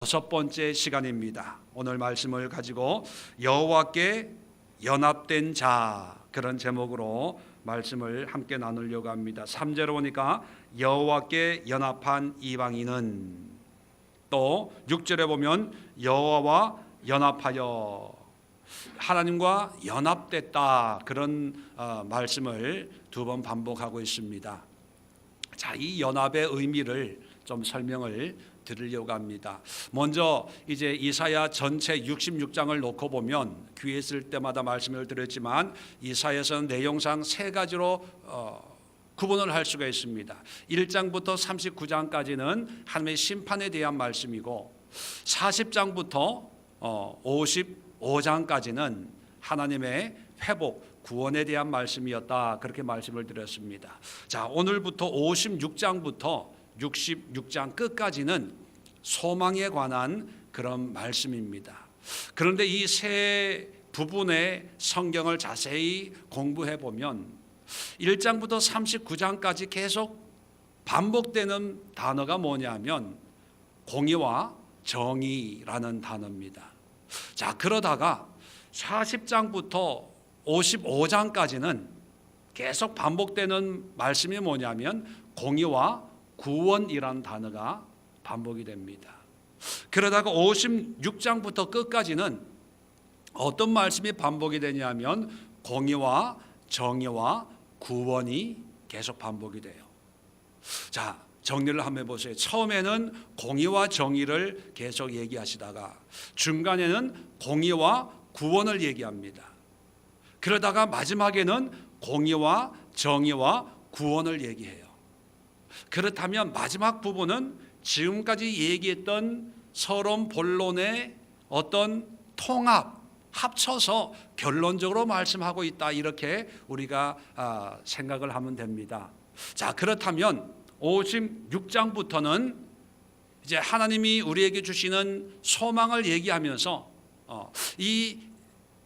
6번째 시간입니다. 오늘 말씀을 가지고 여호와께 연합된 자, 그런 제목으로 말씀을 함께 나누려고 합니다. 3절에 보니까 여호와께 연합한 이방인은, 또 6절에 보면 여호와와 연합하여 하나님과 연합됐다, 그런 말씀을 두 번 반복하고 있습니다. 자, 이 연합의 의미를 좀 설명을 드리려고 합니다. 먼저 이제 이사야 전체 66장을 놓고 보면, 귀에 있을 때마다 말씀을 드렸지만 이사야서는 내용상 세 가지로 구분을 할 수가 있습니다. 1장부터 39장까지는 하나님의 심판에 대한 말씀이고, 40장부터 55장까지는 하나님의 회복, 구원에 대한 말씀이었다, 그렇게 말씀을 드렸습니다. 자, 오늘부터 56장부터 66장 끝까지는 소망에 관한 그런 말씀입니다. 그런데 이 세 부분의 성경을 자세히 공부해 보면 1장부터 39장까지 계속 반복되는 단어가 뭐냐면 공의와 정의라는 단어입니다. 자, 그러다가 40장부터 55장까지는 계속 반복되는 말씀이 뭐냐면 공의와 구원이라는 단어가 반복이 됩니다. 그러다가 56장부터 끝까지는 어떤 말씀이 반복이 되냐면 공의와 정의와 구원이 계속 반복이 돼요. 자, 정리를 한번 해보세요. 처음에는 공의와 정의를 계속 얘기하시다가 중간에는 공의와 구원을 얘기합니다. 그러다가 마지막에는 공의와 정의와 구원을 얘기해요. 그렇다면 마지막 부분은 지금까지 얘기했던 서론 본론의 어떤 통합, 합쳐서 결론적으로 말씀하고 있다, 이렇게 우리가 생각을 하면 됩니다. 자, 그렇다면 56장부터는 이제 하나님이 우리에게 주시는 소망을 얘기하면서 이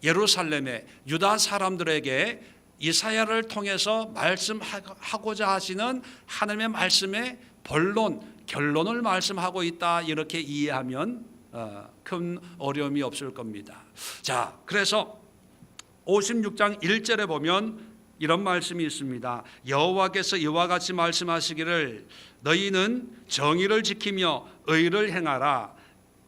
예루살렘의 유다 사람들에게 이사야를 통해서 말씀하고자 하시는 하나님의 말씀의 본론, 결론을 말씀하고 있다, 이렇게 이해하면 큰 어려움이 없을 겁니다. 자, 그래서 56장 1절에 보면 이런 말씀이 있습니다. 여호와께서 이와 같이 말씀하시기를 너희는 정의를 지키며 의를 행하라.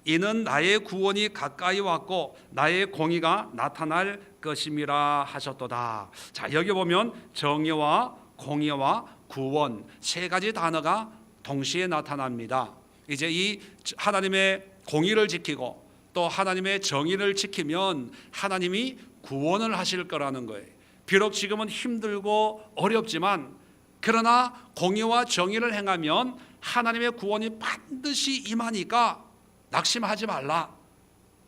이는 나의 구원이 가까이 왔고 나의 공의가 나타날 것임이라 하셨도다. 자, 여기 보면 정의와 공의와 구원, 세 가지 단어가 동시에 나타납니다. 이제 이 하나님의 공의를 지키고 또 하나님의 정의를 지키면 하나님이 구원을 하실 거라는 거예요. 비록 지금은 힘들고 어렵지만, 그러나 공의와 정의를 행하면 하나님의 구원이 반드시 임하니까 낙심하지 말라,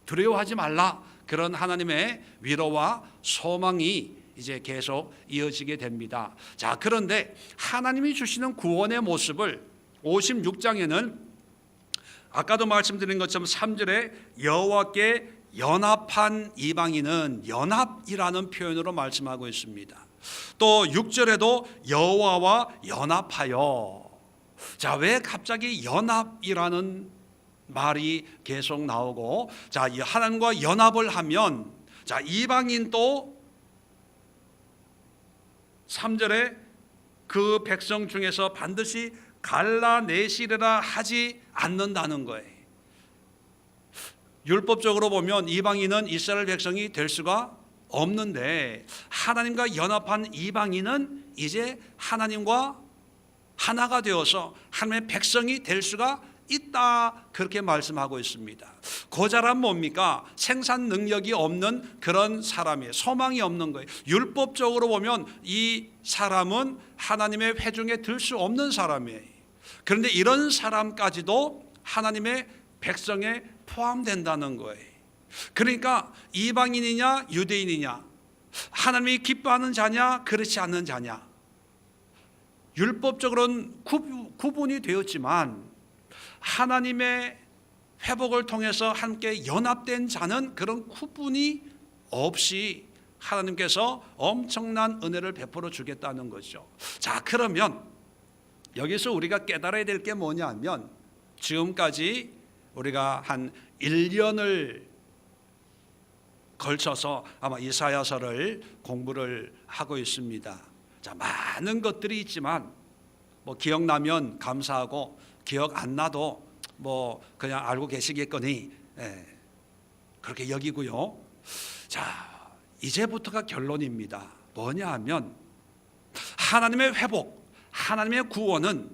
두려워하지 말라, 그런 하나님의 위로와 소망이 이제 계속 이어지게 됩니다. 자, 그런데 하나님이 주시는 구원의 모습을 56장에는 아까도 말씀드린 것처럼 3절에 여호와께 연합한 이방인은, 연합이라는 표현으로 말씀하고 있습니다. 또 6절에도 여호와와 연합하여. 자, 왜 갑자기 연합이라는 말이 계속 나오고, 자, 하나님과 연합을 하면, 자, 이방인도 3절에 그 백성 중에서 반드시 갈라내시리라 하지 않는다는 거예요. 율법적으로 보면 이방인은 이스라엘 백성이 될 수가 없는데, 하나님과 연합한 이방인은 이제 하나님과 하나가 되어서 하나님의 백성이 될 수가 있다, 그렇게 말씀하고 있습니다. 고자란 뭡니까? 생산 능력이 없는 그런 사람이에요. 소망이 없는 거예요. 율법적으로 보면 이 사람은 하나님의 회중에 들 수 없는 사람이에요. 그런데 이런 사람까지도 하나님의 백성에 포함된다는 거예요. 그러니까 이방인이냐 유대인이냐, 하나님이 기뻐하는 자냐 그렇지 않는 자냐, 율법적으로는 구분이 되었지만 하나님의 회복을 통해서 함께 연합된 자는 그런 구분이 없이 하나님께서 엄청난 은혜를 베풀어 주겠다는 거죠. 자, 그러면 여기서 우리가 깨달아야 될 게 뭐냐면, 지금까지 우리가 한 1년을 걸쳐서 아마 이사야서를 공부를 하고 있습니다. 자, 많은 것들이 있지만 뭐 기억나면 감사하고 기억 안 나도 뭐 그냥 알고 계시겠거니 그렇게 여기고요. 자, 이제부터가 결론입니다. 뭐냐 하면 하나님의 회복, 하나님의 구원은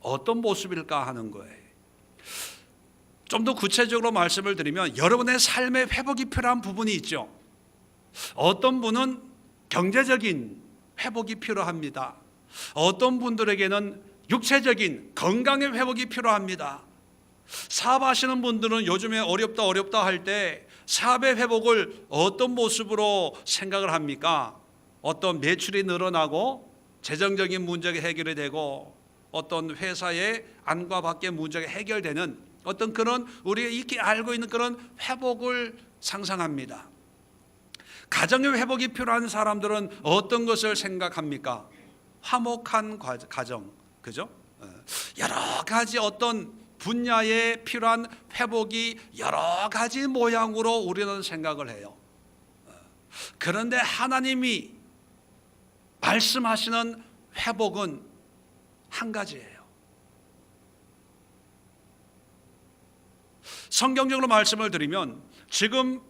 어떤 모습일까 하는 거예요. 좀 더 구체적으로 말씀을 드리면 여러분의 삶의 회복이 필요한 부분이 있죠. 어떤 분은 경제적인 회복이 필요합니다. 어떤 분들에게는 육체적인 건강의 회복이 필요합니다. 사업하시는 분들은 요즘에 어렵다 할 때 사업의 회복을 어떤 모습으로 생각을 합니까? 어떤 매출이 늘어나고 재정적인 문제가 해결이 되고 어떤 회사의 안과 밖의 문제가 해결되는 어떤 그런 우리가 익히 알고 있는 그런 회복을 상상합니다. 가정의 회복이 필요한 사람들은 어떤 것을 생각합니까? 화목한 가정, 그죠? 여러 가지 어떤 분야에 필요한 회복이 여러 가지 모양으로 우리는 생각을 해요. 그런데 하나님이 말씀하시는 회복은 한 가지예요. 성경적으로 말씀을 드리면 지금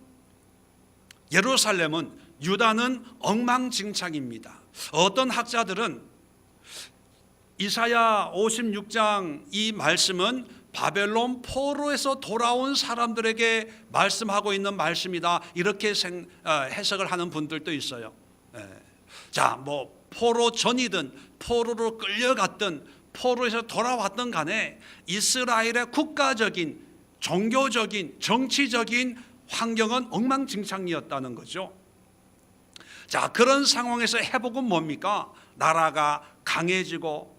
예루살렘은 유다는 엉망진창입니다. 어떤 학자들은 이사야 56장 이 말씀은 바벨론 포로에서 돌아온 사람들에게 말씀하고 있는 말씀이다 이렇게 해석을 하는 분들도 있어요. 자, 뭐 포로 전이든 포로로 끌려갔든 포로에서 돌아왔든 간에 이스라엘의 국가적인 종교적인 정치적인 환경은 엉망진창이었다는 거죠. 자, 그런 상황에서 회복은 뭡니까? 나라가 강해지고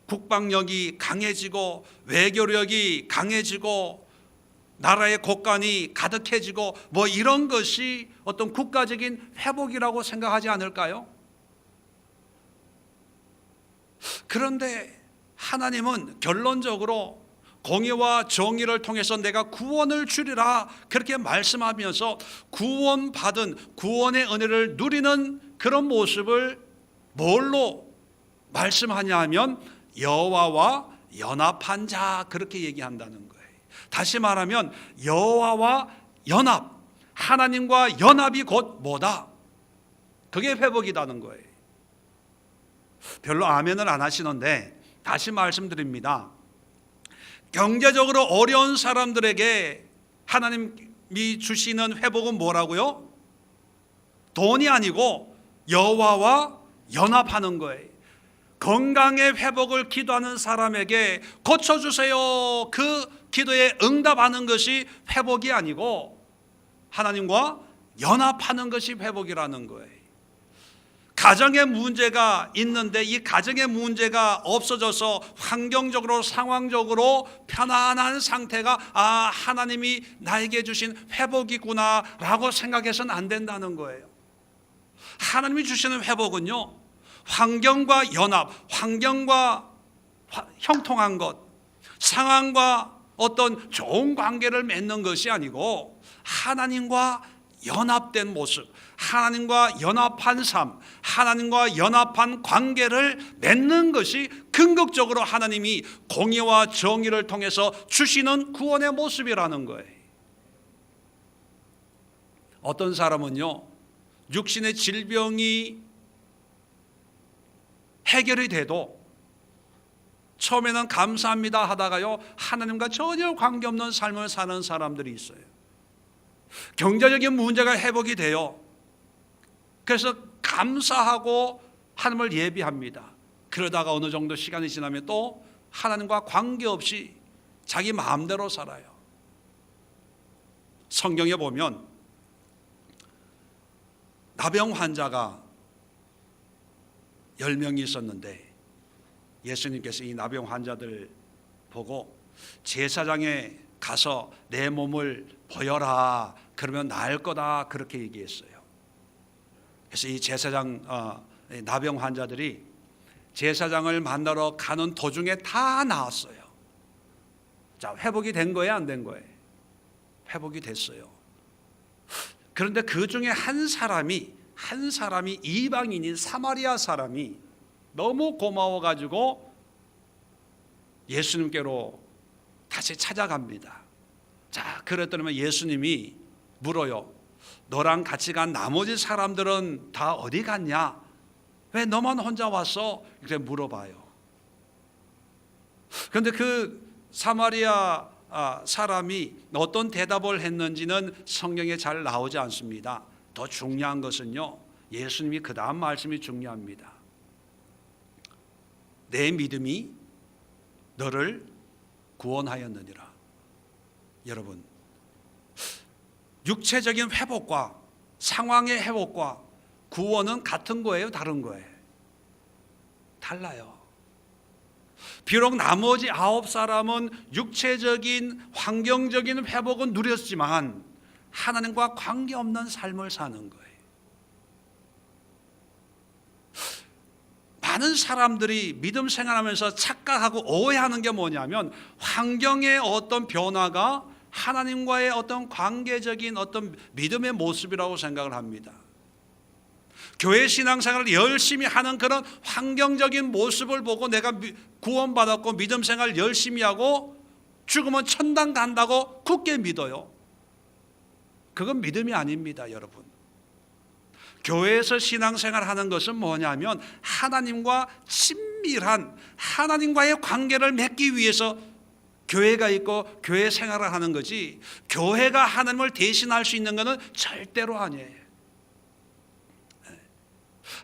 국방력이 강해지고 외교력이 강해지고 나라의 곳간이 가득해지고 뭐 이런 것이 어떤 국가적인 회복이라고 생각하지 않을까요? 그런데 하나님은 결론적으로 공의와 정의를 통해서 내가 구원을 주리라 그렇게 말씀하면서 구원받은 구원의 은혜를 누리는 그런 모습을 뭘로 말씀하냐 하면 여호와와 연합한 자 그렇게 얘기한다는 거예요. 다시 말하면 여호와와 연합, 하나님과 연합이 곧 뭐다? 그게 회복이라는 거예요. 별로 아멘을 안 하시는데 다시 말씀드립니다. 경제적으로 어려운 사람들에게 하나님이 주시는 회복은 뭐라고요? 돈이 아니고 여호와와 연합하는 거예요. 건강의 회복을 기도하는 사람에게 고쳐주세요. 그 기도에 응답하는 것이 회복이 아니고 하나님과 연합하는 것이 회복이라는 거예요. 가정에 문제가 있는데 이 가정의 문제가 없어져서 환경적으로 상황적으로 편안한 상태가 하나님이 나에게 주신 회복이구나 라고 생각해서는 안 된다는 거예요. 하나님이 주시는 회복은요, 환경과 연합, 환경과 형통한 것, 상황과 어떤 좋은 관계를 맺는 것이 아니고 하나님과 연합된 모습, 하나님과 연합한 삶, 하나님과 연합한 관계를 맺는 것이 근극적으로 하나님이 공의와 정의를 통해서 주시는 구원의 모습이라는 거예요. 어떤 사람은요, 육신의 질병이 해결이 돼도 처음에는 감사합니다 하다가요, 하나님과 전혀 관계없는 삶을 사는 사람들이 있어요. 경제적인 문제가 회복이 돼요. 그래서 감사하고 하나님을 예비합니다. 그러다가 어느 정도 시간이 지나면 또 하나님과 관계없이 자기 마음대로 살아요. 성경에 보면 나병 환자가 10명이 있었는데 예수님께서 이 나병 환자들 보고 제사장에 가서 내 몸을 보여라, 그러면 나을 거다, 그렇게 얘기했어요. 그래서 이 제사장 나병 환자들이 제사장을 만나러 가는 도중에 다 나았어요. 자, 회복이 된 거예요, 안 된 거예요? 회복이 됐어요. 그런데 그 중에 한 사람이 이방인인 사마리아 사람이 너무 고마워 가지고 예수님께로 다시 찾아갑니다. 자, 그랬더니 예수님이 물어요. 너랑 같이 간 나머지 사람들은 다 어디 갔냐? 왜 너만 혼자 왔어? 이렇게 물어봐요. 그런데 그 사마리아 사람이 어떤 대답을 했는지는 성경에 잘 나오지 않습니다. 더 중요한 것은요, 예수님이 그 다음 말씀이 중요합니다. 내 믿음이 너를 구원하였느니라. 여러분, 육체적인 회복과 상황의 회복과 구원은 같은 거예요, 다른 거예요? 달라요. 비록 나머지 9사람은 육체적인 환경적인 회복은 누렸지만 하나님과 관계없는 삶을 사는 거예요. 많은 사람들이 믿음 생활하면서 착각하고 오해하는 게 뭐냐면 환경의 어떤 변화가 하나님과의 어떤 관계적인 어떤 믿음의 모습이라고 생각을 합니다. 교회 신앙생활을 열심히 하는 그런 환경적인 모습을 보고 내가 구원받았고 믿음 생활 열심히 하고 죽으면 천당 간다고 굳게 믿어요. 그건 믿음이 아닙니다, 여러분. 교회에서 신앙생활 하는 것은 뭐냐면 하나님과 친밀한 하나님과의 관계를 맺기 위해서 교회가 있고 교회 생활을 하는 거지, 교회가 하나님을 대신할 수 있는 것은 절대로 아니에요.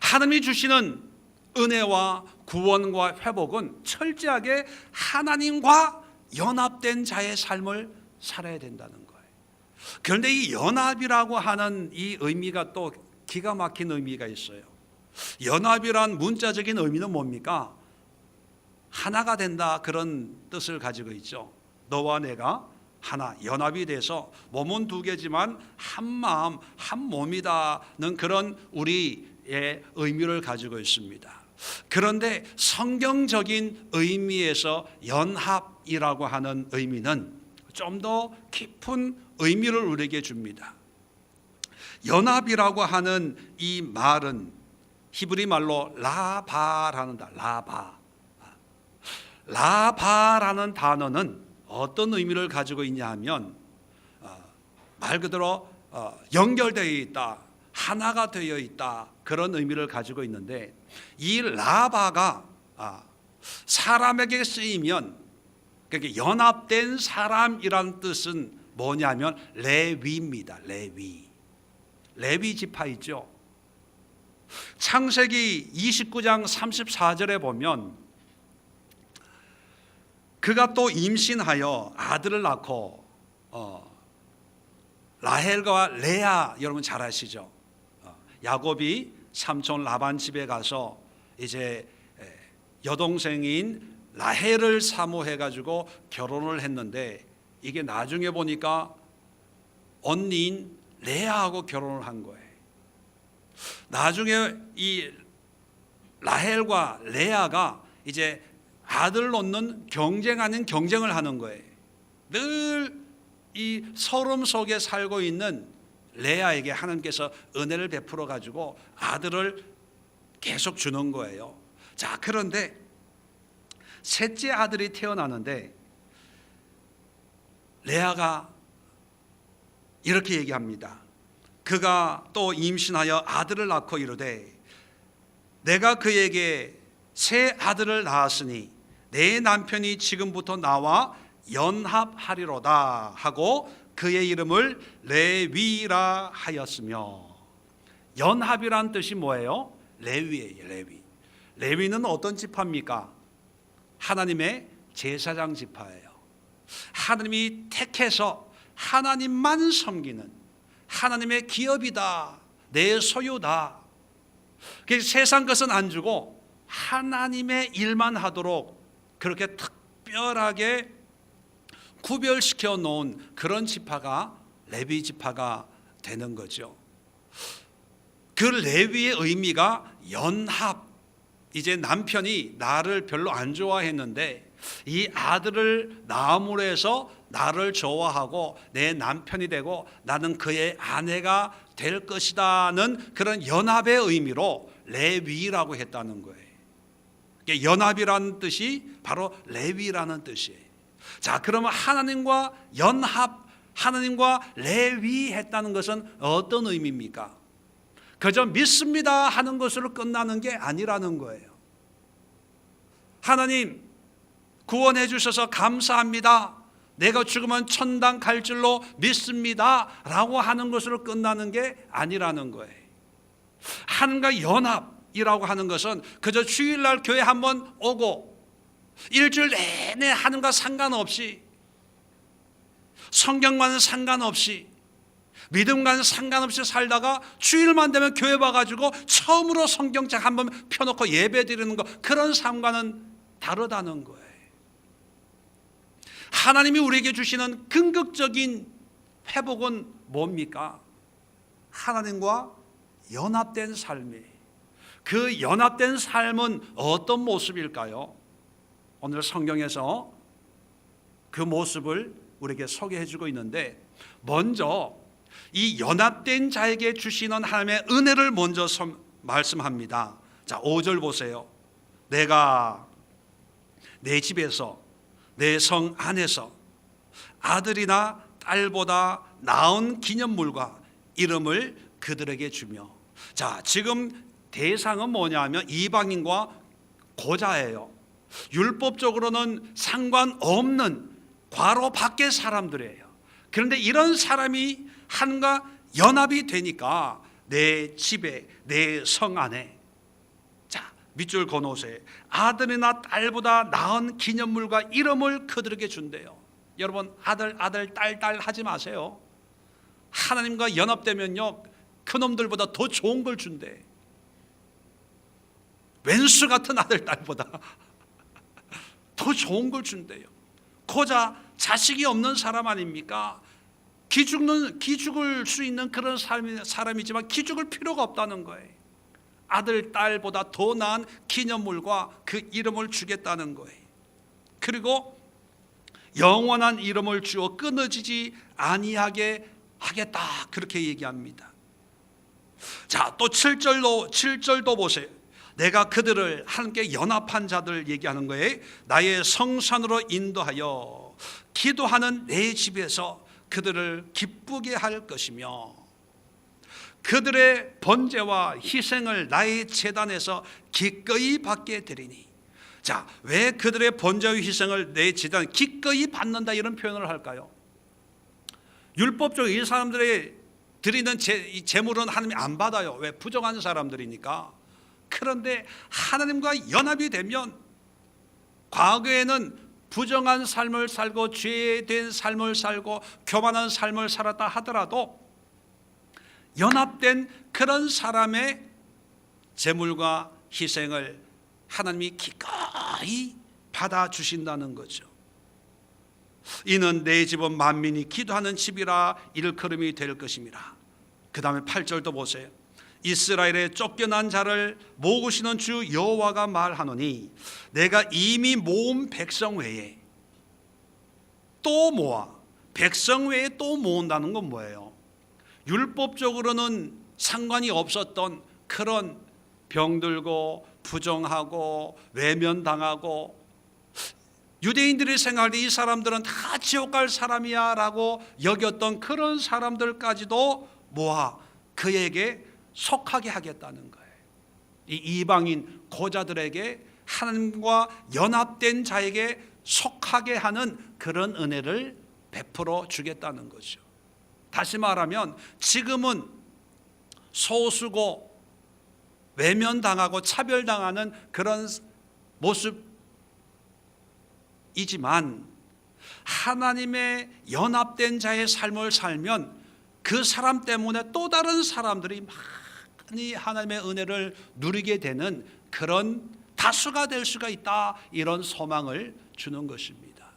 하나님이 주시는 은혜와 구원과 회복은 철저하게 하나님과 연합된 자의 삶을 살아야 된다는 거예요. 그런데 이 연합이라고 하는 이 의미가 또 기가 막힌 의미가 있어요. 연합이란 문자적인 의미는 뭡니까? 하나가 된다, 그런 뜻을 가지고 있죠. 너와 내가 하나, 연합이 돼서 몸은 두 개지만 한 마음 한 몸이다는 그런 우리의 의미를 가지고 있습니다. 그런데 성경적인 의미에서 연합이라고 하는 의미는 좀 더 깊은 의미를 우리에게 줍니다. 연합이라고 하는 이 말은 히브리 말로 라바라는 라바라는 단어는 어떤 의미를 가지고 있냐 하면 말 그대로 연결되어 있다, 하나가 되어 있다, 그런 의미를 가지고 있는데, 이 라바가 사람에게 쓰이면 그러니까 연합된 사람이란 뜻은 뭐냐면 레위입니다. 레위 지파 있죠. 창세기 29장 34절에 보면 그가 또 임신하여 아들을 낳고 라헬과 레아, 여러분 잘 아시죠? 야곱이 삼촌 라반 집에 가서 이제 여동생인 라헬을 사모해 가지고 결혼을 했는데, 이게 나중에 보니까 언니인 레아하고 결혼을 한 거예요. 나중에 이 라헬과 레아가 이제 아들 놓는 경쟁 아닌 경쟁을 하는 거예요. 늘 이 서름 속에 살고 있는 레아에게 하나님께서 은혜를 베풀어 가지고 아들을 계속 주는 거예요. 자, 그런데 셋째 아들이 태어나는데 레아가 이렇게 얘기합니다. 그가 또 임신하여 아들을 낳고 이르되 내가 그에게 새 아들을 낳았으니 내 남편이 지금부터 나와 연합하리로다 하고 그의 이름을 레위라 하였으며. 연합이란 뜻이 뭐예요? 레위예요. 레위는 어떤 지파입니까? 하나님의 제사장 지파예요. 하나님이 택해서 하나님만 섬기는 하나님의 기업이다, 내 소유다. 세상 것은 안 주고 하나님의 일만 하도록 그렇게 특별하게 구별시켜 놓은 그런 지파가 레위 지파가 되는 거죠. 그 레위의 의미가 연합. 이제 남편이 나를 별로 안 좋아했는데 이 아들을 낳음으로 해서 나를 좋아하고 내 남편이 되고 나는 그의 아내가 될 것이다는 그런 연합의 의미로 레위라고 했다는 거예요. 연합이라는 뜻이 바로 레위라는 뜻이에요. 자, 그러면 하나님과 연합, 하나님과 레위했다는 것은 어떤 의미입니까? 그저 믿습니다 하는 것으로 끝나는 게 아니라는 거예요. 하나님 구원해 주셔서 감사합니다, 내가 죽으면 천당 갈 줄로 믿습니다 라고 하는 것으로 끝나는 게 아니라는 거예요. 하나님과 연합이라고 하는 것은 그저 주일날 교회 한번 오고 일주일 내내 하나님과 상관없이, 성경과는 상관없이, 믿음과는 상관없이 살다가 주일만 되면 교회 와가지고 처음으로 성경책 한번 펴놓고 예배 드리는 것, 그런 삶과는 다르다는 거예요. 하나님이 우리에게 주시는 궁극적인 회복은 뭡니까? 하나님과 연합된 삶이에요. 그 연합된 삶은 어떤 모습일까요? 오늘 성경에서 그 모습을 우리에게 소개해 주고 있는데, 먼저 이 연합된 자에게 주시는 하나님의 은혜를 먼저 말씀합니다. 자, 5절 보세요. 내가 내 집에서 내 성 안에서 아들이나 딸보다 나은 기념물과 이름을 그들에게 주며. 자, 지금 대상은 뭐냐면 이방인과 고자예요. 율법적으로는 상관없는 과로 밖의 사람들이에요. 그런데 이런 사람이 하나님과 연합이 되니까 내 집에, 내 성 안에, 자, 밑줄 그어놓으세요. 아들이나 딸보다 나은 기념물과 이름을 그들에게 준대요. 여러분, 아들 딸 하지 마세요. 하나님과 연합되면요, 그놈들보다 더 좋은 걸 준대. 왼수 같은 아들 딸보다 더 좋은 걸 준대요. 고자 자식이 없는 사람 아닙니까? 기죽을 수 있는 그런 사람이지만 기죽을 필요가 없다는 거예요. 아들 딸보다 더 나은 기념물과 그 이름을 주겠다는 거예요. 그리고 영원한 이름을 주어 끊어지지 아니하게 하겠다, 그렇게 얘기합니다. 자, 또 7절도 보세요. 내가 그들을 함께 연합한 자들 얘기하는 거예요. 나의 성산으로 인도하여 기도하는 내 집에서 그들을 기쁘게 할 것이며 그들의 번제와 희생을 나의 제단에서 기꺼이 받게 되리니. 자, 왜 그들의 번제와 희생을 내 제단에 기꺼이 받는다 이런 표현을 할까요? 율법적으로 이 사람들의 드리는 제물은 하나님이 안 받아요. 왜? 부정한 사람들이니까. 그런데 하나님과 연합이 되면, 과거에는 부정한 삶을 살고 죄된 삶을 살고 교만한 삶을 살았다 하더라도 연합된 그런 사람의 제물과 희생을 하나님이 기꺼이 받아주신다는 거죠. 이는 내 집은 만민이 기도하는 집이라 일컬음이 될 것입니다. 그 다음에 8절도 보세요. 이스라엘의 쫓겨난 자를 모으시는 주 여호와가 말하노니 내가 이미 모은 백성 외에 또 모아. 백성 외에 또 모은다는 건 뭐예요? 율법적으로는 상관이 없었던 그런 병들고 부정하고 외면당하고 유대인들이 생각할 때 이 사람들은 다 지옥 갈 사람이야 라고 여겼던 그런 사람들까지도 모아 그에게 속하게 하겠다는 거예요. 이 이방인 고자들에게 하나님과 연합된 자에게 속하게 하는 그런 은혜를 베풀어 주겠다는 거죠. 다시 말하면 지금은 소수고 외면당하고 차별당하는 그런 모습이지만 하나님의 연합된 자의 삶을 살면 그 사람 때문에 또 다른 사람들이 많이 하나님의 은혜를 누리게 되는 그런 다수가 될 수가 있다, 이런 소망을 주는 것입니다.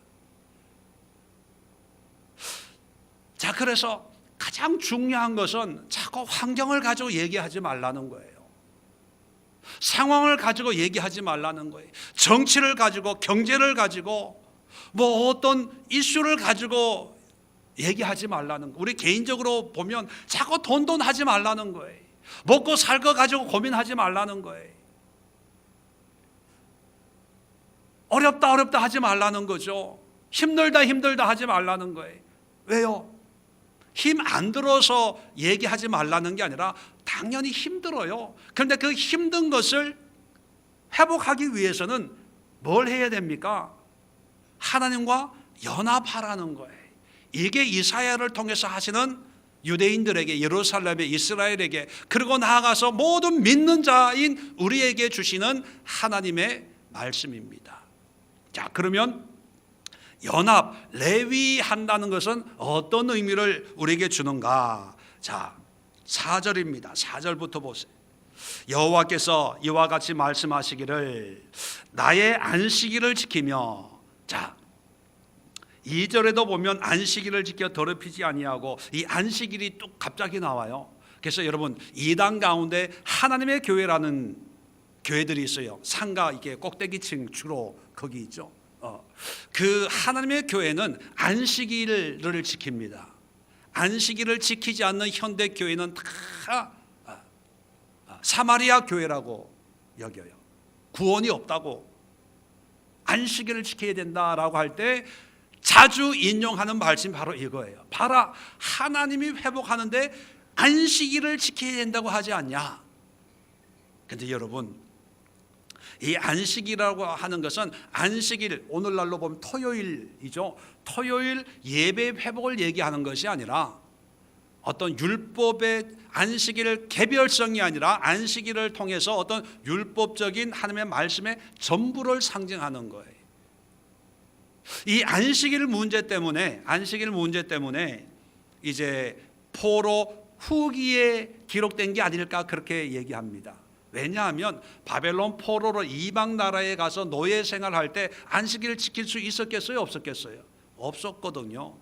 자, 그래서 가장 중요한 것은 자꾸 환경을 가지고 얘기하지 말라는 거예요. 상황을 가지고 얘기하지 말라는 거예요. 정치를 가지고, 경제를 가지고, 뭐 어떤 이슈를 가지고 얘기하지 말라는 거예요. 우리 개인적으로 보면 자꾸 돈 하지 말라는 거예요. 먹고 살 거 가지고 고민하지 말라는 거예요. 어렵다 하지 말라는 거죠. 힘들다 하지 말라는 거예요. 왜요? 힘 안 들어서 얘기하지 말라는 게 아니라 당연히 힘들어요. 그런데 그 힘든 것을 회복하기 위해서는 뭘 해야 됩니까? 하나님과 연합하라는 거예요. 이게 이사야를 통해서 하시는 유대인들에게, 예루살렘에, 이스라엘에게, 그리고 나아가서 모든 믿는 자인 우리에게 주시는 하나님의 말씀입니다. 자, 그러면 연합, 레위한다는 것은 어떤 의미를 우리에게 주는가? 자, 4절입니다. 4절부터 보세요. 여호와께서 이와 같이 말씀하시기를 나의 안식일을 지키며, 자, 2절에도 보면 안식일을 지켜 더럽히지 아니하고, 이 안식일이 뚝 갑자기 나와요. 그래서 여러분, 이단 가운데 하나님의 교회라는 교회들이 있어요. 상가 이게 꼭대기층 주로 거기 있죠. 그 하나님의 교회는 안식일을 지킵니다. 안식일을 지키지 않는 현대 교회는 다 사마리아 교회라고 여겨요. 구원이 없다고. 안식일을 지켜야 된다라고 할 때 자주 인용하는 말씀이 바로 이거예요. 봐라, 하나님이 회복하는데 안식일을 지켜야 된다고 하지 않냐. 근데 여러분, 이 안식이라고 하는 것은 안식일, 오늘날로 보면 토요일이죠. 토요일 예배 회복을 얘기하는 것이 아니라 어떤 율법의 안식일 개별성이 아니라 안식일을 통해서 어떤 율법적인 하나님의 말씀의 전부를 상징하는 거예요. 이 안식일 문제 때문에 이제 포로 후기에 기록된 게 아닐까 그렇게 얘기합니다. 왜냐하면 바벨론 포로로 이방 나라에 가서 노예 생활할 때 안식일을 지킬 수 있었겠어요? 없었겠어요? 없었거든요.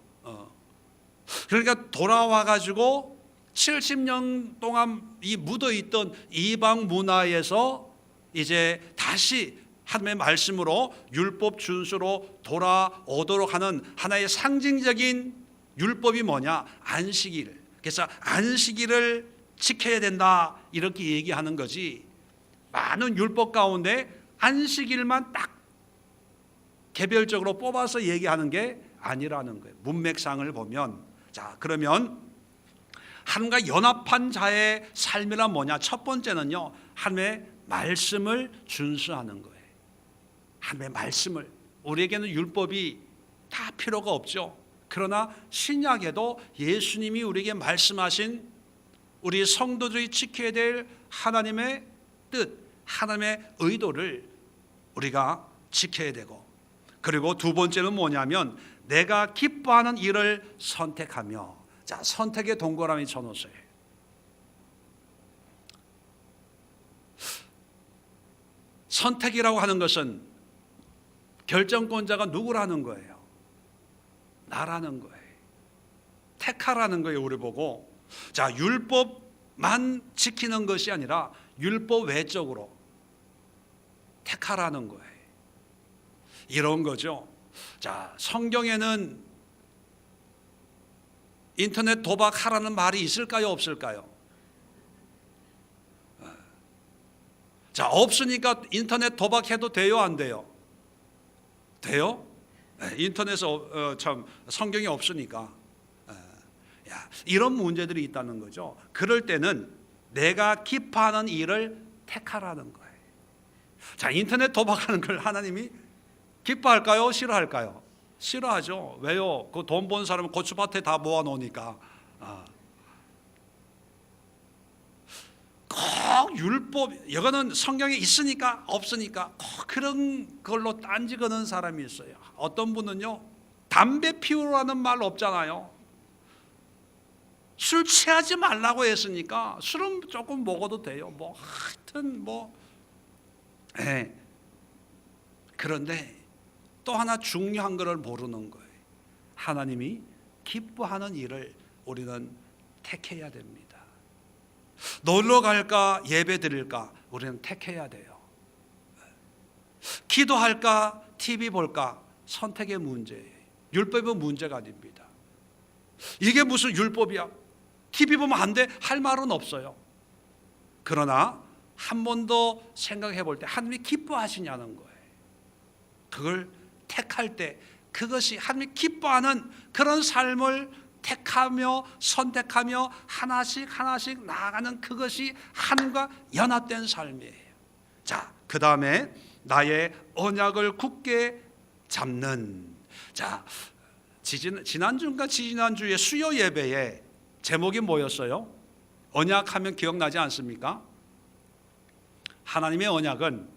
그러니까 돌아와 가지고 70년 동안 이 묻어있던 이방 문화에서 이제 다시 하나님의 말씀으로 율법 준수로 돌아오도록 하는 하나의 상징적인 율법이 뭐냐? 안식일. 그래서 안식일을 지켜야 된다 이렇게 얘기하는 거지, 많은 율법 가운데 안식일만 딱 개별적으로 뽑아서 얘기하는 게 아니라는 거예요. 문맥상을 보면. 자, 그러면 하나님과 연합한 자의 삶이란 뭐냐? 첫 번째는요, 하나님의 말씀을 준수하는 거예요. 하나님의 말씀을. 우리에게는 율법이 다 필요가 없죠. 그러나 신약에도 예수님이 우리에게 말씀하신 우리 성도들이 지켜야 될 하나님의 뜻, 하나님의 의도를 우리가 지켜야 되고, 그리고 두 번째는 뭐냐면 내가 기뻐하는 일을 선택하며. 자, 선택의 동그라미 쳐놓으세요. 선택이라고 하는 것은 결정권자가 누구라는 거예요? 나라는 거예요. 택하라는 거예요, 우리 보고. 자, 율법만 지키는 것이 아니라 율법 외적으로 택하라는 거예요. 이런 거죠. 자, 성경에는 인터넷 도박하라는 말이 있을까요? 없을까요? 자, 없으니까 인터넷 도박해도 돼요? 안 돼요? 돼요? 인터넷에 참 성경이 없으니까. 이런 문제들이 있다는 거죠. 그럴 때는 내가 기뻐하는 일을 택하라는 거예요. 자, 인터넷 도박하는 걸 하나님이 기뻐할까요? 싫어할까요? 싫어하죠. 왜요? 그 돈 번 사람은 고추밭에 다 모아놓으니까. 꼭 율법, 이거는 성경에 있으니까 없으니까 꼭 그런 걸로 딴지 거는 사람이 있어요. 어떤 분은요, 담배 피우라는 말 없잖아요. 술 취하지 말라고 했으니까 술은 조금 먹어도 돼요. 뭐 하여튼 뭐. 그런데 또 하나 중요한 것을 모르는 거예요. 하나님이 기뻐하는 일을 우리는 택해야 됩니다. 놀러 갈까 예배 드릴까 우리는 택해야 돼요. 기도할까 TV 볼까 선택의 문제예요. 율법은 문제가 아닙니다. 이게 무슨 율법이야? TV 보면 안 돼? 할 말은 없어요. 그러나 한 번 더 생각해 볼 때 하나님이 기뻐하시냐는 거예요. 그걸 택할 때 그것이 하나님이 기뻐하는 그런 삶을 택하며 선택하며 하나씩 나아가는 그것이 하나님과 연합된 삶이에요. 자, 그 다음에 나의 언약을 굳게 잡는. 자, 지난주인가 지난주에 수요 예배에 제목이 뭐였어요? 언약하면 기억나지 않습니까? 하나님의 언약은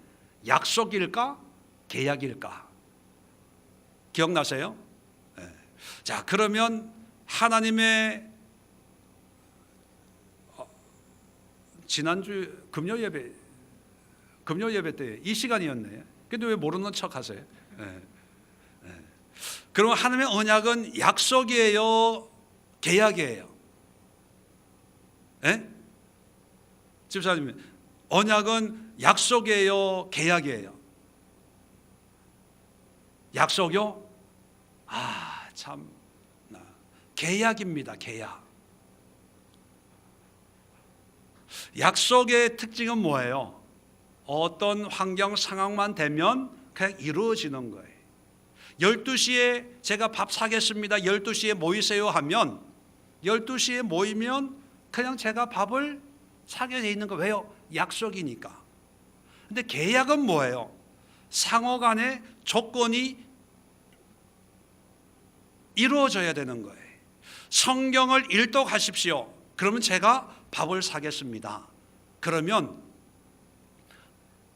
약속일까 계약일까? 기억나세요? 네. 자, 그러면 하나님의 지난주 금요 예배 때 이 시간이었네요. 근데 왜 모르는 척 하세요? 네. 네. 그럼 하나님의 언약은 약속이에요? 계약이에요? 네? 집사님, 언약은 약속이에요? 계약이에요? 약속이요? 참 계약입니다. 계약. 약속의 특징은 뭐예요? 어떤 환경 상황만 되면 그냥 이루어지는 거예요. 12시에 제가 밥 사겠습니다. 12시에 모이세요 하면 12시에 모이면 그냥 제가 밥을 사게 돼 있는 거. 왜요? 약속이니까. 근데 계약은 뭐예요? 상호 간의 조건이 이루어져야 되는 거예요. 성경을 일독하십시오. 그러면 제가 밥을 사겠습니다. 그러면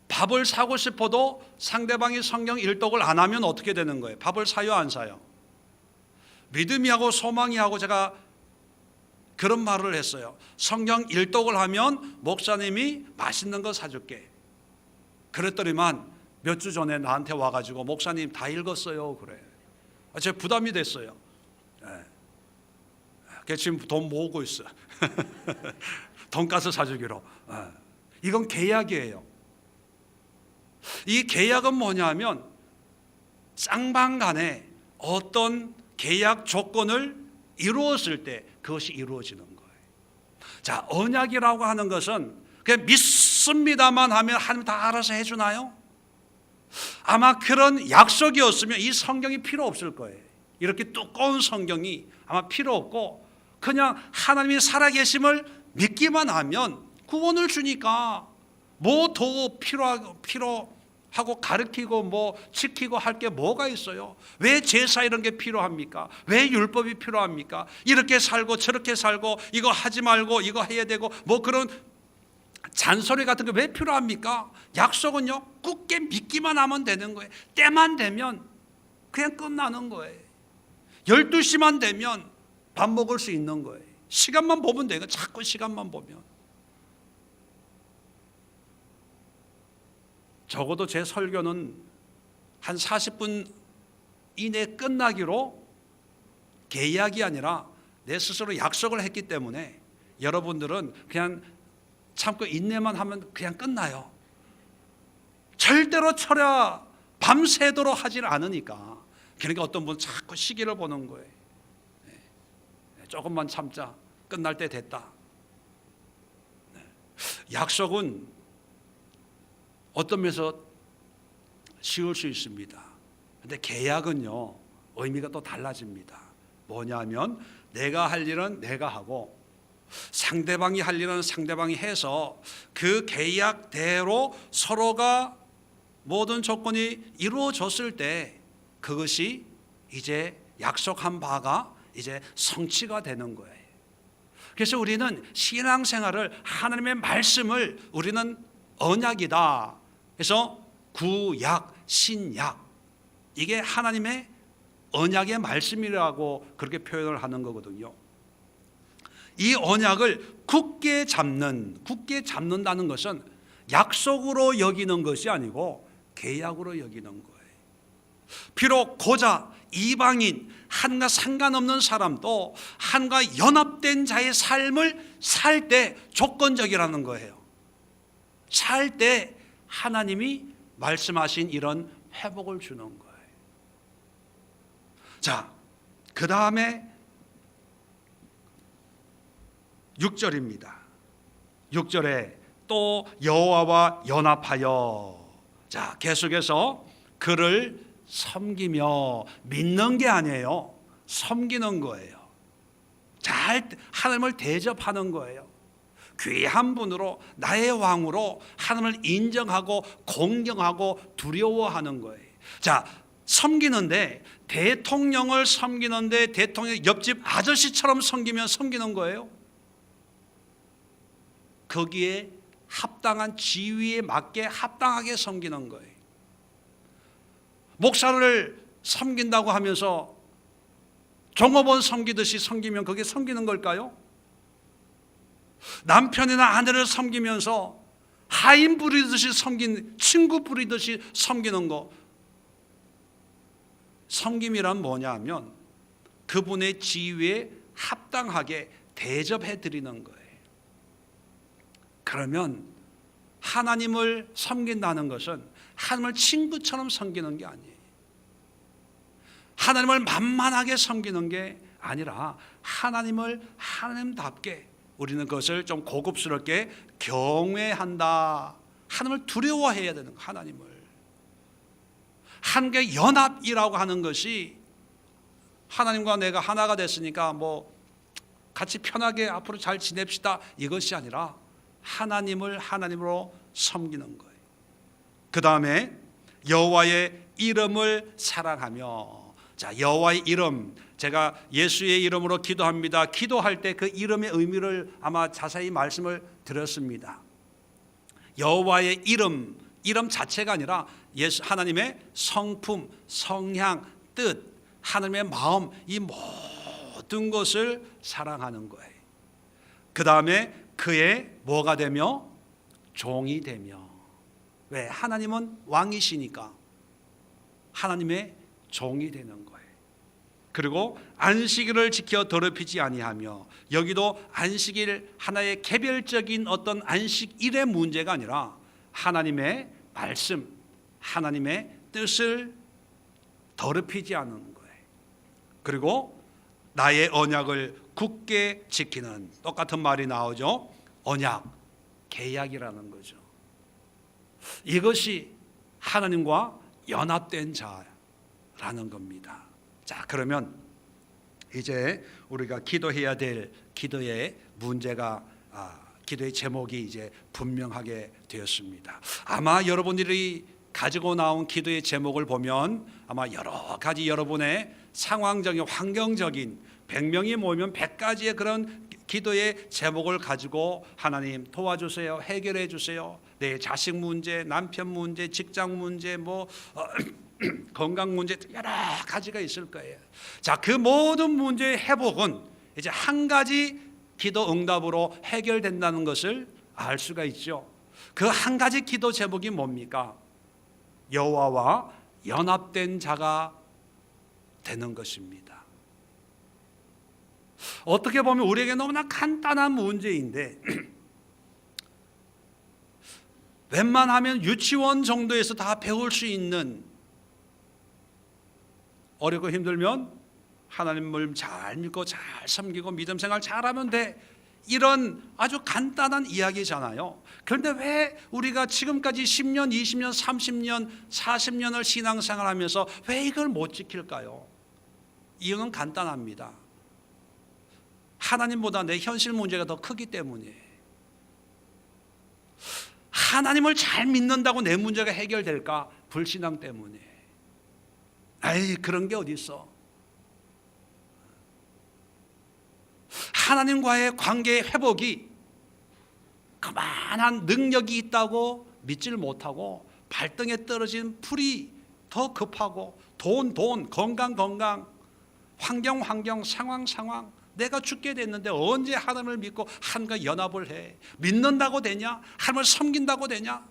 밥을 사고 싶어도 상대방이 성경 일독을 안 하면 어떻게 되는 거예요? 밥을 사요, 안 사요? 믿음이 하고 소망이 하고 제가 그런 말을 했어요. 성경 일독을 하면 목사님이 맛있는 거 사줄게. 그랬더니만 몇 주 전에 나한테 와가지고 목사님 다 읽었어요 그래. 제가 부담이 됐어요. 네. 지금 돈 모으고 있어. 돈가스 사주기로. 이건 계약이에요. 이 계약은 뭐냐면 쌍방 간에 어떤 계약 조건을 이루었을 때 그것이 이루어지는 거예요. 자, 언약이라고 하는 것은 그냥 믿습니다만 하면 하나님 다 알아서 해주나요? 아마 그런 약속이었으면 이 성경이 필요 없을 거예요. 이렇게 두꺼운 성경이 아마 필요 없고 그냥 하나님이 살아계심을 믿기만 하면 구원을 주니까 뭐 더 필요하고 가르치고 뭐 지키고 할 게 뭐가 있어요? 왜 제사 이런 게 필요합니까? 왜 율법이 필요합니까? 이렇게 살고 저렇게 살고 이거 하지 말고 이거 해야 되고 뭐 그런 잔소리 같은 게 왜 필요합니까? 약속은요 굳게 믿기만 하면 되는 거예요. 때만 되면 그냥 끝나는 거예요. 12시만 되면 밥 먹을 수 있는 거예요. 시간만 보면 돼요. 자꾸 시간만 보면. 적어도 제 설교는 한 40분 이내에 끝나기로 계약이 아니라 내 스스로 약속을 했기 때문에 여러분들은 그냥 참고 인내만 하면 그냥 끝나요. 절대로 철야 밤새도록 하질 않으니까. 그러니까 어떤 분은 자꾸 시기를 보는 거예요. 조금만 참자. 끝날 때 됐다. 약속은 어떤 면에서 쉬울 수 있습니다. 근데 계약은요 의미가 또 달라집니다. 뭐냐면 내가 할 일은 내가 하고 상대방이 할 일은 상대방이 해서 그 계약대로 서로가 모든 조건이 이루어졌을 때 그것이 이제 약속한 바가 이제 성취가 되는 거예요. 그래서 우리는 신앙생활을 하나님의 말씀을 우리는 언약이다. 그래서 구약, 신약 이게 하나님의 언약의 말씀이라고 그렇게 표현을 하는 거거든요. 이 언약을 굳게 잡는다는 것은 약속으로 여기는 것이 아니고 계약으로 여기는 거예요. 비록 고자 이방인 하나님과 상관없는 사람도 하나님과 연합된 자의 삶을 살 때 조건적이라는 거예요. 살 때 하나님이 말씀하신 이런 회복을 주는 거예요. 자, 그 다음에 6절입니다. 6절에 또 여호와와 연합하여, 자, 계속해서 그를 섬기며, 믿는 게 아니에요. 섬기는 거예요. 잘 하나님을 대접하는 거예요. 귀한 분으로, 나의 왕으로 하나님을 인정하고 공경하고 두려워하는 거예요. 자, 섬기는데, 대통령을 섬기는데 대통령 옆집 아저씨처럼 섬기면 섬기는 거예요. 거기에 합당한 지위에 맞게 합당하게 섬기는 거예요. 목사를 섬긴다고 하면서 종업원 섬기듯이 섬기면 그게 섬기는 걸까요? 남편이나 아내를 섬기면서 하인 부리듯이 섬긴, 친구 부리듯이 섬기는 거, 섬김이란 뭐냐 하면 그분의 지위에 합당하게 대접해 드리는 거예요. 그러면 하나님을 섬긴다는 것은 하나님을 친구처럼 섬기는 게 아니에요. 하나님을 만만하게 섬기는 게 아니라 하나님을 하나님답게, 우리는 그것을 좀 고급스럽게 경외한다. 하나님을 두려워해야 되는 거예요. 하나님을. 하나님과 연합이라고 하는 것이 하나님과 내가 하나가 됐으니까 뭐 같이 편하게 앞으로 잘 지냅시다, 이것이 아니라 하나님을 하나님으로 섬기는 거예요. 그 다음에 여호와의 이름을 사랑하며, 자, 여호와의 이름, 제가 예수의 이름으로 기도합니다. 기도할 때 그 이름의 의미를 아마 자세히 말씀을 드렸습니다. 여호와의 이름, 이름 자체가 아니라 예수 하나님의 성품, 성향, 뜻, 하나님의 마음, 이 모든 것을 사랑하는 거예요. 그 다음에 그의 뭐가 되며? 종이 되며. 왜? 하나님은 왕이시니까 하나님의 종이 되는 거예요. 그리고 안식일을 지켜 더럽히지 아니하며, 여기도 안식일 하나의 개별적인 어떤 안식일의 문제가 아니라 하나님의 말씀, 하나님의 뜻을 더럽히지 않는 거예요. 그리고 나의 언약을 굳게 지키는, 똑같은 말이 나오죠. 언약, 계약이라는 거죠. 이것이 하나님과 연합된 자라는 겁니다. 자, 그러면 이제 우리가 기도해야 될 기도의 문제가, 기도의 제목이 이제 분명하게 되었습니다. 아마 여러분들이 가지고 나온 기도의 제목을 보면 아마 여러 가지 여러분의 상황적인, 환경적인, 100명이 모이면 100가지의 그런 기도의 제목을 가지고 하나님 도와주세요, 해결해 주세요. 내 자식 문제, 남편 문제, 직장 문제, 건강 문제, 여러 가지가 있을 거예요. 자, 그 모든 문제의 회복은 이제 한 가지 기도 응답으로 해결된다는 것을 알 수가 있죠. 그 한 가지 기도 제목이 뭡니까? 여호와와 연합된 자가 되는 것입니다. 어떻게 보면 우리에게 너무나 간단한 문제인데 웬만하면 유치원 정도에서 다 배울 수 있는, 어렵고 힘들면 하나님을 잘 믿고 잘 섬기고 믿음 생활 잘하면 돼, 이런 아주 간단한 이야기잖아요. 그런데 왜 우리가 지금까지 10년, 20년, 30년, 40년을 신앙생활하면서 왜 이걸 못 지킬까요? 이유는 간단합니다. 하나님보다 내 현실 문제가 더 크기 때문이에요. 하나님을 잘 믿는다고 내 문제가 해결될까? 불신앙 때문에. 에이, 그런 게 어디 있어? 하나님과의 관계의 회복이 그만한 능력이 있다고 믿지를 못하고, 발등에 떨어진 풀이 더 급하고, 돈, 건강, 환경, 상황, 내가 죽게 됐는데 언제 하나님을 믿고 하나님과 연합을 해? 믿는다고 되냐? 하나님을 섬긴다고 되냐?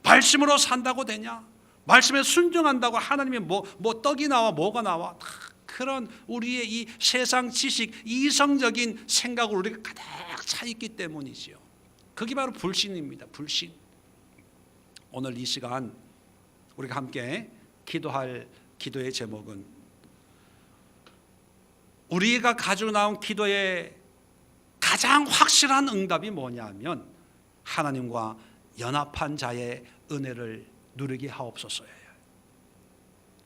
발심으로 산다고 되냐? 말씀에 순종한다고 하나님이 뭐 떡이 나와 뭐가 나와, 그런 우리의 이 세상 지식, 이성적인 생각으로 우리가 가득 차 있기 때문이지요. 그게 바로 불신입니다. 불신. 오늘 이 시간 우리가 함께 기도할 기도의 제목은, 우리가 가지고 나온 기도의 가장 확실한 응답이 뭐냐면 하나님과 연합한 자의 은혜를 누리게 하옵소서예요.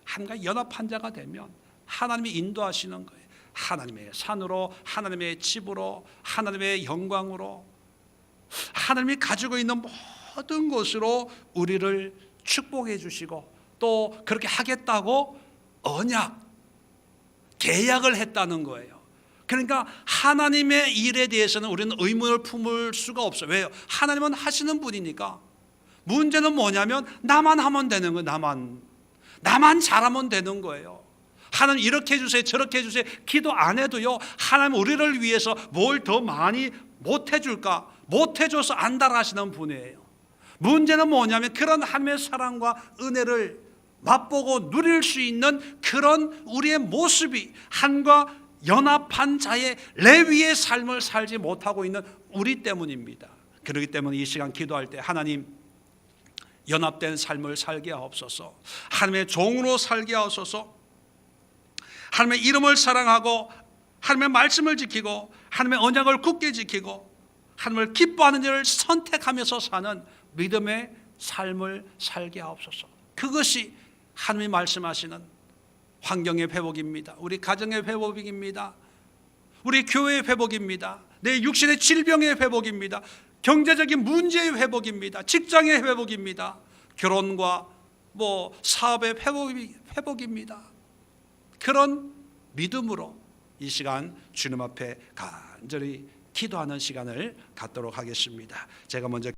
하나님과 연합한 자가 되면 하나님이 인도하시는 거예요. 하나님의 산으로, 하나님의 집으로, 하나님의 영광으로, 하나님이 가지고 있는 모든 것으로 우리를 축복해 주시고, 또 그렇게 하겠다고 언약, 계약을 했다는 거예요. 그러니까 하나님의 일에 대해서는 우리는 의문을 품을 수가 없어요. 왜요? 하나님은 하시는 분이니까. 문제는 뭐냐면 나만 하면 되는 거예요. 나만 잘하면 되는 거예요. 하나님 이렇게 해주세요, 저렇게 해주세요. 기도 안 해도요, 하나님 우리를 위해서 뭘 더 많이 못해줄까, 못해줘서 안달하시는 분이에요. 문제는 뭐냐면 그런 하나님의 사랑과 은혜를 맛보고 누릴 수 있는 그런 우리의 모습이 하나님과 연합한 자의 레위의 삶을 살지 못하고 있는 우리 때문입니다. 그렇기 때문에 이 시간 기도할 때 하나님, 연합된 삶을 살게 하옵소서. 하나님의 종으로 살게 하옵소서. 하나님의 이름을 사랑하고 하나님의 말씀을 지키고 하나님의 언약을 굳게 지키고 하나님을 기뻐하는 일을 선택하면서 사는 믿음의 삶을 살게 하옵소서. 그것이 하나님이 말씀하시는 환경의 회복입니다. 우리 가정의 회복입니다. 우리 교회의 회복입니다. 내 육신의 질병의 회복입니다. 경제적인 문제의 회복입니다. 직장의 회복입니다. 결혼과 사업의 회복입니다. 그런 믿음으로 이 시간 주님 앞에 간절히 기도하는 시간을 갖도록 하겠습니다. 제가 먼저